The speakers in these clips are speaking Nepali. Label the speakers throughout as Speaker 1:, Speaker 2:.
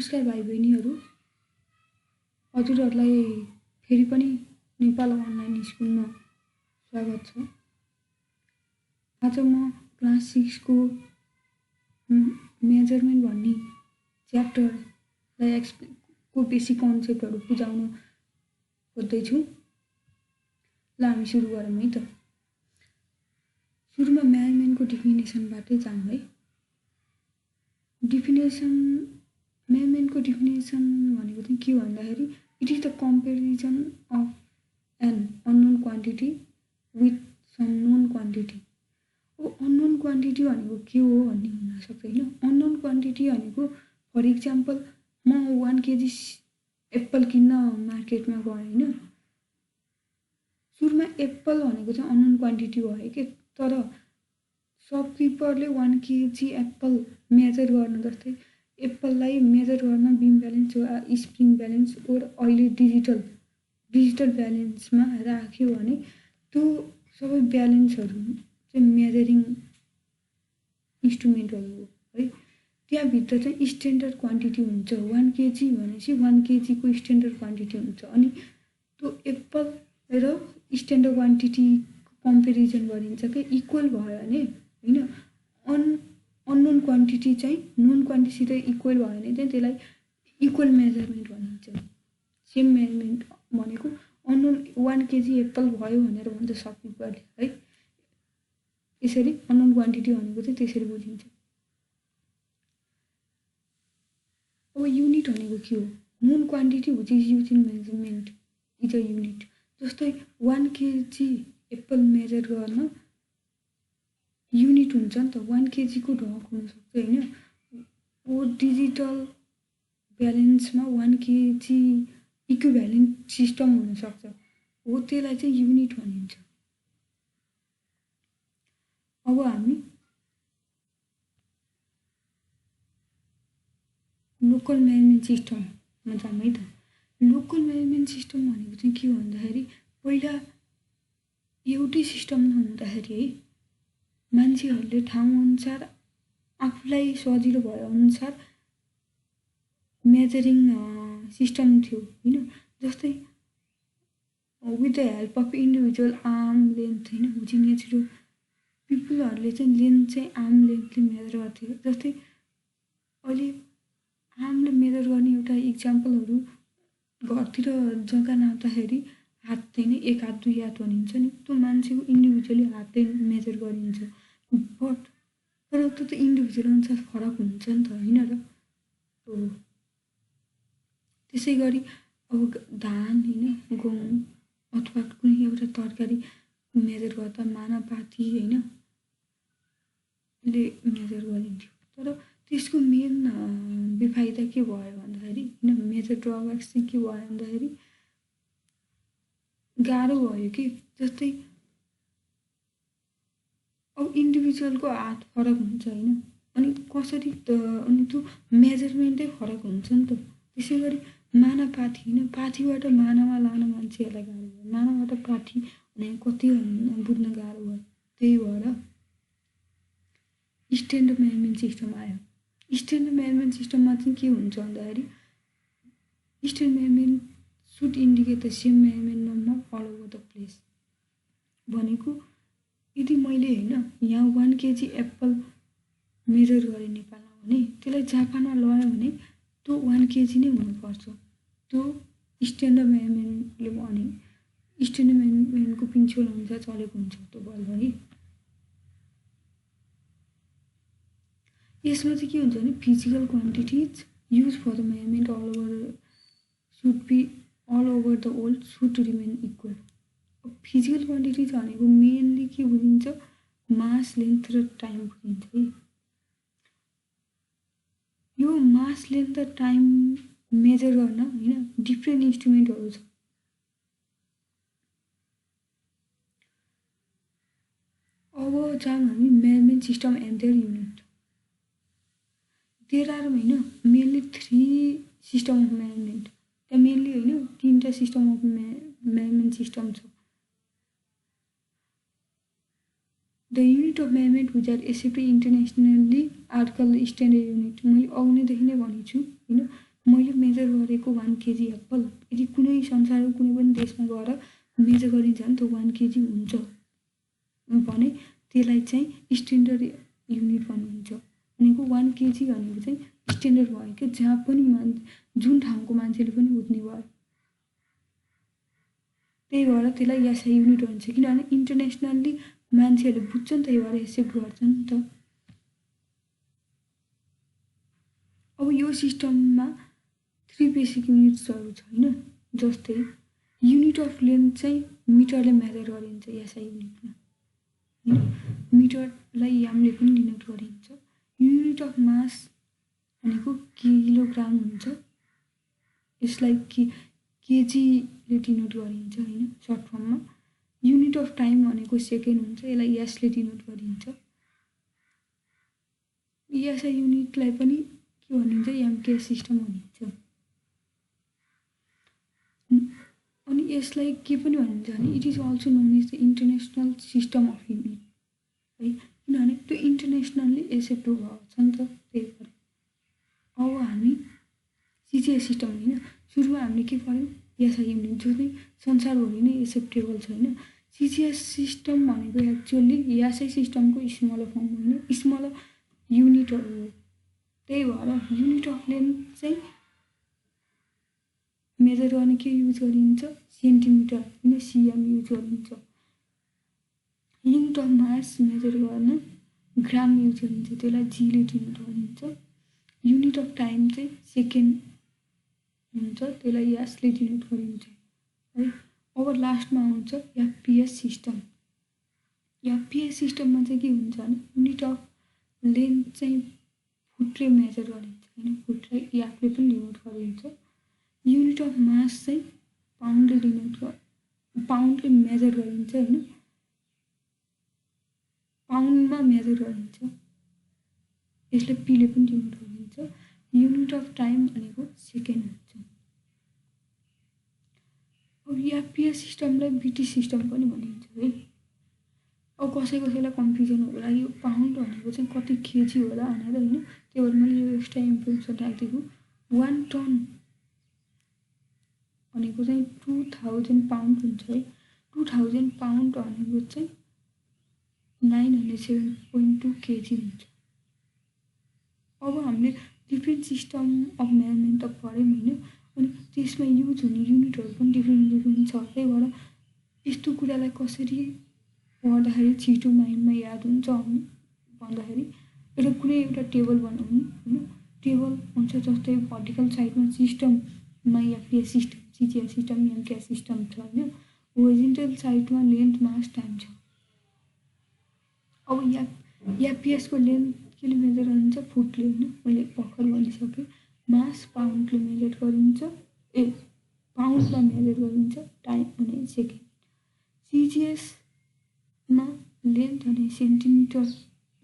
Speaker 1: नमस्कार भाइ बहिनीहरू, हजुरहरूलाई फेरि पनि नेपाल अनलाइन स्कुलमा स्वागत छ। आज म क्लास 6 को मेजरमेन्ट भन्ने च्याप्टरलाई को बेसिक कन्सेप्टहरू बुझाउन खोज्दैछु। ल हामी सुरु गरौँ है त। सुरुमा मेजरमेन्टको डिफिनेसनबाटै जाउँ है। मेजरमेन्टको डिफिनेसन भनेको चाहिँ के भन्दाखेरि it is the comparison of an unknown quantity with some known quantity. Unknown quantity भनेको के हो भन्ने हुन सक्छ हैन। अननोन क्वान्टिटी भनेको फर इक्जाम्पल म 1 केजी एप्पल किन्न मार्केटमा गएँ हैन। सुरुमा एप्पल भनेको चाहिँ अननोन क्वान्टिटी भयो के, तर शपकिपरले 1 केजी एप्पल मेजर गर्न, जस्तै एप्पललाई मेजर गर्न बिम ब्यालेन्स वा स्प्रिङ ब्यालेन्स और अहिले डिजिटल ब्यालेन्समा राख्यो भने त्यो सबै ब्यालेन्सहरू चाहिँ मेजरिङ इन्स्ट्रुमेन्टहरू हो है। त्यहाँभित्र चाहिँ स्ट्यान्डर्ड क्वान्टिटी हुन्छ। 1 केजी भनेपछि 1 केजीको स्ट्यान्डर्ड क्वान्टिटी हुन्छ। अनि त्यो एप्पल र स्ट्यान्डर्ड क्वान्टिटी कम्पेरिजन गरिन्छ कि इक्वल भयो भने हैन। अननोन क्वान्टिटी चाहिँ नोन क्वान्टिटीसित इक्वल भयो भने चाहिँ त्यसलाई इक्वल मेजरमेन्ट भनिन्छ। सेम मेजरमेन्ट भनेको अननोन 1 केजी एप्पल भयो भनेर भन्छ शपकिपरले है। यसरी अननोन क्वान्टिटी भनेको चाहिँ त्यसरी बुझिन्छ। अब युनिट भनेको के हो? Known quantity which is used in measurement is a unit. जस्तै 1 केजी एप्पल मेजर गर्न युनिट हुन्छ नि त। 1 केजीको ढक हुनसक्छ हैन। ओ डिजिटल ब्यालेन्समा 1 केजी इक्विभ्यालेन्ट सिस्टम हुनसक्छ, हो त्यसलाई चाहिँ युनिट भनिन्छ। अब हामी लोकल मेजरमेन्ट सिस्टममा जाउँ है त। लोकल मेजरमेन्ट सिस्टम भनेको चाहिँ के हो भन्दाखेरि पहिला एउटै सिस्टम नहुँदाखेरि है मान्छेहरूले ठाउँअनुसार आफूलाई सजिलो भए अनुसार मेजरिङ सिस्टम थियो हैन। जस्तै with the help of individual arm length हैन, व्हिच नेचुरल पिपुलहरूले चाहिँ लेन्थ चाहिँ आर्म लेन्थले मेजर गर्थे। जस्तै अहिले आर्मले मेजर गर्ने एउटा इक्जाम्पलहरू घरतिर जग्गा नाप्दाखेरि हात हैन, 1 हात 2 हात भनिन्छ नि, त्यो मान्छेको इन्डिभिजुअली हातले मेजर गरिन्छ। बट तर त्यो त इन्डिभिजुअल अनुसार फरक हुन्छ नि त हैन र। त्यसै गरी अब धान हैन, गहुँ अथवा कुनै एउटा तरकारी मेजर गर्दा मानापाती हैन ले मेजर गरिन्थ्यो। तर त्यसको मेन बेफाइदा के भयो भन्दाखेरि हैन, मेजर ड्रब्याक्स चाहिँ के भयो भन्दाखेरि गाह्रो भयो कि। जस्तै अब इन्डिभिजुअलको हात फरक हुन्छ हैन, अनि कसरी अनि त्यो मेजरमेन्टै फरक हुन्छ नि त। त्यसै गरी मानापाती हैन, पाथीबाट मानामा लान मान्छेहरूलाई गाह्रो भयो, मानाबाट पाथी भने कति बुझ्न गाह्रो भयो। त्यही भएर स्ट्यान्डर्ड मेजरमेन्ट सिस्टम आयो। स्ट्यान्डर्ड मेजरमेन्ट सिस्टममा चाहिँ के हुन्छ भन्दाखेरि standard measurement should indicate the same measurement number all over the place। भनेको यदि मैले हैन यहाँ 1 केजी एप्पल मेजर गरेँ नेपालमा भने त्यसलाई जापानमा लगायो भने त्यो 1 केजी नै हुनुपर्छ। त्यो स्ट्यान्डर्ड मेजरमेन्टले भने स्ट्यान्डर्ड मेजरमेन्टको प्रिन्सिपल अनुसार चलेको हुन्छ त्यो बल्ब है। यसमा चाहिँ के हुन्छ भने physical quantities use for the measurement all over the world should remain equal। Physical quantity भनेको मेनली के बुझिन्छ? मास, लेन्थ र टाइम बुझिन्छ है। यो मास, लेन्थ र टाइम मेजर गर्न हैन डिफ्रेन्ट इन्स्ट्रुमेन्टहरू छ। अब जाउँ हामी measurement system and their unit. There are हैन मेनली 3 सिस्टम अफ मेजरमेन्ट। त्यहाँ मेनली हैन 3टा सिस्टम अफ मेजरमेन्ट सिस्टम छ। The unit of measurement which are accepted internationally are called standard unit. मैले अघिदेखि नै भनेको छु हैन, मैले मेजर गरेको 1 kg एप्पल यदि कुनै संसारको कुनै पनि देशमा गएर मेजर गरिन्छ भने त्यो 1 kg हुन्छ भने त्यसलाई चाहिँ स्ट्यान्डर्ड युनिट भनिन्छ। भनेको 1 kg भनेको चाहिँ स्ट्यान्डर्ड भयो कि जहाँ पनि जुन ठाउँको मान्छेले पनि बुझ्ने भयो। त्यही भएर त्यसलाई एसआई युनिट भन्छ किनभने इन्टरनेसनल्ली मान्छेहरूले बुझ्छन् त्यही भएर एक्सेप्ट गर्छन् नि त। अब यो सिस्टममा 3 बेसिक युनिट्सहरू छ हैन, जस्तै युनिट अफ लेन्थ चाहिँ मिटरले मेजर गरिन्छ एसआई युनिटमा हैन, मिटरलाई यामले पनि डिनोट गरिन्छ। युनिट अफ मास भनेको किलोग्राम हुन्छ, यसलाई केजीले डिनोट गरिन्छ हैन सर्ट फर्ममा। युनिट अफ टाइम भनेको सेकेन्ड हुन्छ, यसलाई एसले डिनोट गरिन्छ। एसआई युनिटलाई पनि के भनिन्छ एमकेएस सिस्टम भनिन्छ। अनि यसलाई के पनि भनिन्छ भने it is also known as the international system of unit है, किनभने त्यो इन्टरनेसनल्ली एक्सेप्ट भएको छ नि त। त्यही भएर अब हामी सिजिएस सिस्टम होइन, सुरुमा हामीले के गर्यौँ एसआई युनिट जो चाहिँ संसारभरि नै एक्सेप्टेबल छ होइन। सिजिएस सिस्टम भनेको एक्चुअली एसआई सिस्टमको स्मलर फर्म होइन, स्मलर युनिटहरू हो। त्यही भएर युनिट अफ लेन्थ चाहिँ मेजर गर्ने के युज गरिन्छ सेन्टिमिटर होइन सिएम युज गरिन्छ। युनिट अफ मास मेजर गर्न ग्राम युज गरिन्छ, त्यसलाई जीले डिनोट गरिन्छ। युनिट अफ टाइम चाहिँ सेकेन्ड हुन्छ, त्यसलाई एसले डिनोट गरिन्छ है। अब लास्टमा आउँछ एफपिएस सिस्टम। एफपिएस सिस्टममा चाहिँ के हुन्छ भने युनिट अफ लेन्थ चाहिँ फुटले मेजर गरिन्छ होइन, फुटलाई एफले पनि डिनोट गरिन्छ। युनिट अफ मास चाहिँ पाउन्डले मेजर गरिन्छ होइन, पाउन्डमा मेजर गरिन्छ, यसले पीले पनि डिनोट गरिन्छ। युनिट अफ टाइम भनेको सेकेन्ड हुन्छ। अब एफपिएस सिस्टमलाई ब्रिटिस सिस्टम पनि भनिन्छ है। अब कसैलाई कन्फ्युजन होला यो पाउन्ड भनेको चाहिँ कति केजी होला भनेर होइन, त्यही भएर मैले यो एक्स्ट्रा इन्फर्मेसन राखिदिएको। 1 टन भनेको चाहिँ 2000 पाउन्ड हुन्छ है। 2000 पाउन्ड भनेको चाहिँ 907.2 केजी हुन्छ। अब हामीले डिफ्रेन्ट सिस्टम अफ मेजरमेन्ट त पढ्यौँ होइन, अनि त्यसमा युज हुने युनिटहरू पनि डिफ्रेन्ट छ। त्यही भएर यस्तो कुरालाई कसरी पढ्दाखेरि छिटो माइन्डमा याद हुन्छ भन्दाखेरि कुनै एउटा टेबल बनाउनु होइन। टेबल हुन्छ जस्तै भर्टिकल साइडमा सिस्टममा FPS system CGS system MKS system छ होइन, होरिजोन्टल साइडमा लेन्थ मास टाइम छ। अब एफपिएसको लेन्थ केले मेजर गरिन्छ फुटले होइन, मैले भर्खर भनिसकेँ। मास पाउन्डले मेजर गरिन्छ, पाउन्डमा मेजर गरिन्छ, टाइम भने सेकेन्ड। सिजिएसमा लेन्थ भने सेन्टिमिटर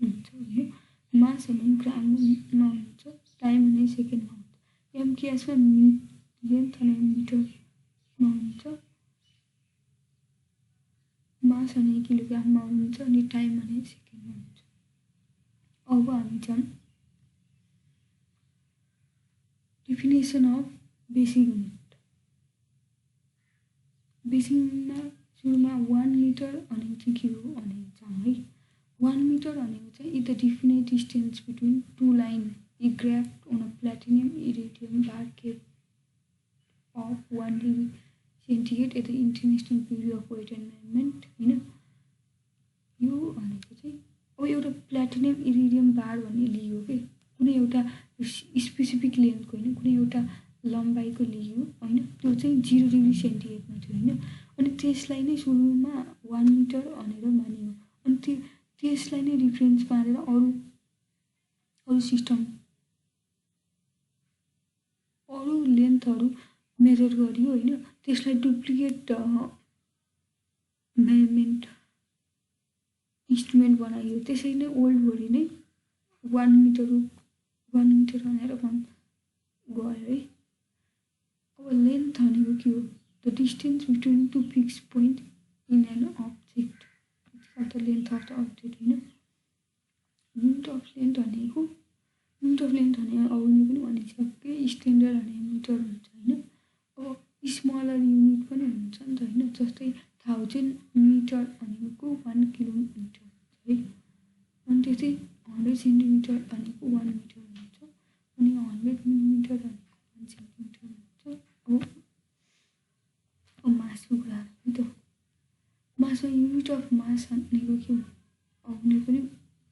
Speaker 1: हुन्छ होइन, मास भने ग्राममा हुन्छ, टाइम भने सेकेन्डमा हुन्छ। एमकेएसमा लेन्थ भने मिटरमा हुन्छ, मास भने किलोग्राममा हुन्छ, अनि टाइम भने सेकेन्डमा हुन्छ। अब हामी जाऊँ डेफिनेसन अफ बेसिक युनिट। बेसिकमा सुरुमा 1 मिटर भनेको चाहिँ के हो भनेको जाऊँ है। 1 मिटर भनेको चाहिँ is the definite distance between two line graphed on a platinum iridium bar kept of 1 degree centigrade at the international bureau of weight and measurement होइन। यो भनेको चाहिँ अब एउटा प्लेटिनियम इरिडियम बार भन्ने लियो कि कुनै एउटा स्पेसिफिक लेन्थको होइन, कुनै एउटा लम्बाइको लियो होइन, त्यो चाहिँ 0 डिग्री सेन्टिग्रेडमा थियो होइन। अनि त्यसलाई नै सुरुमा 1 मिटर भनेर मानियो, अनि त्यसलाई नै रिफरेन्स मानेर अरू सिस्टम अरू लेन्थहरू मेजर गरियो होइन। त्यसलाई डुप्लिकेट मेजरमेन्ट इन्स्ट्रुमेन्ट बनाइयो, त्यसरी नै वर्ल्डभरि नै 1 मिटर भनेर गयो है। अब लेन्थ भनेको के हो, the distance between two fix point in an object of the length of the object होइन। युनिट अफ लेन्थ भनेको अघि पनि भनिसकेँ, स्ट्यान्डर्ड भनेको मिटर हुन्छ हैन। अब स्मलर युनिट पनि हुन्छ नि त हैन, जस्तै 1000 मिटर भनेको 1 किलोमिटर है। अनि त्यस्तै 100 सेन्टिमिटर भनेको 1 मिटर हुन्छ, अनि 100 मिलिमिटर भनेको 1 सेन्टिमिटर हुन्छ। अब मासको कुरा नि त, मासमा युनिट अफ मास भनेको के हो, आउने पनि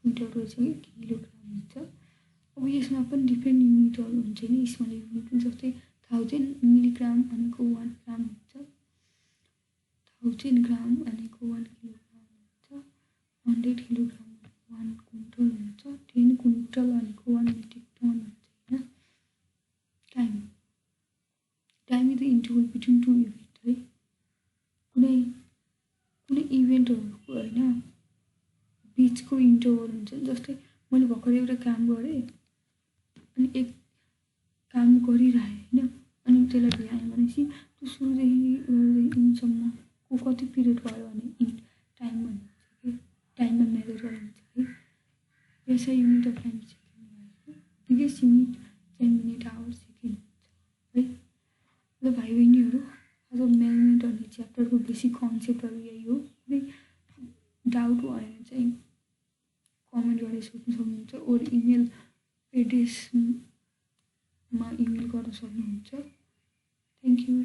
Speaker 1: मिटर रहेछ कि किलोग्राम हुन्छ। अब यसमा पनि डिफ्रेन्ट युनिटहरू हुन्छ नि, स्मल युनिट जस्तै 1000 मिलिग्राम भनेको 1 ग्राम हुन्छ, 1000 ग्राम भनेको 1 किलोग्राम हुन्छ, 100 किलोग्राम भनेको 1 क्विन्टल हुन्छ, 10 क्विन्टल भनेको 1 मेट्रिक टन हुन्छ हैन। Time is the interval between two event है। कुनै इभेन्टहरूको हैन बिचको इन्टरभल हुन्छ, जस्तै मैले भर्खर एउटा काम गरेँ अनि एक काम गरिरहेँ हैन, अनि त्यसलाई भ्याएँ भनेपछि त्यो सुरुदेखि गर्दै इन्डसम्मको कति पिरियड भयो भने टाइम भनिन्छ, टाइममा मेजर गरिन्छ है। यसै युनिट अफ टाइम सेकेन्ड भयो, बिगेस्ट युनिट चाहिँ मिनट आवर सेकेन्ड हुन्छ है। ल भाइ बहिनीहरू, आज मेजरमेन्ट भन्ने च्याप्टरको बेसिक कन्सेप्टहरू यही हो। कुनै डाउट भयो भने चाहिँ कमेन्ट गरेर सोध्न सक्नुहुन्छ, ओर इमेल एड्रेसमा इमेल गर्न सक्नुहुन्छ। Thank you.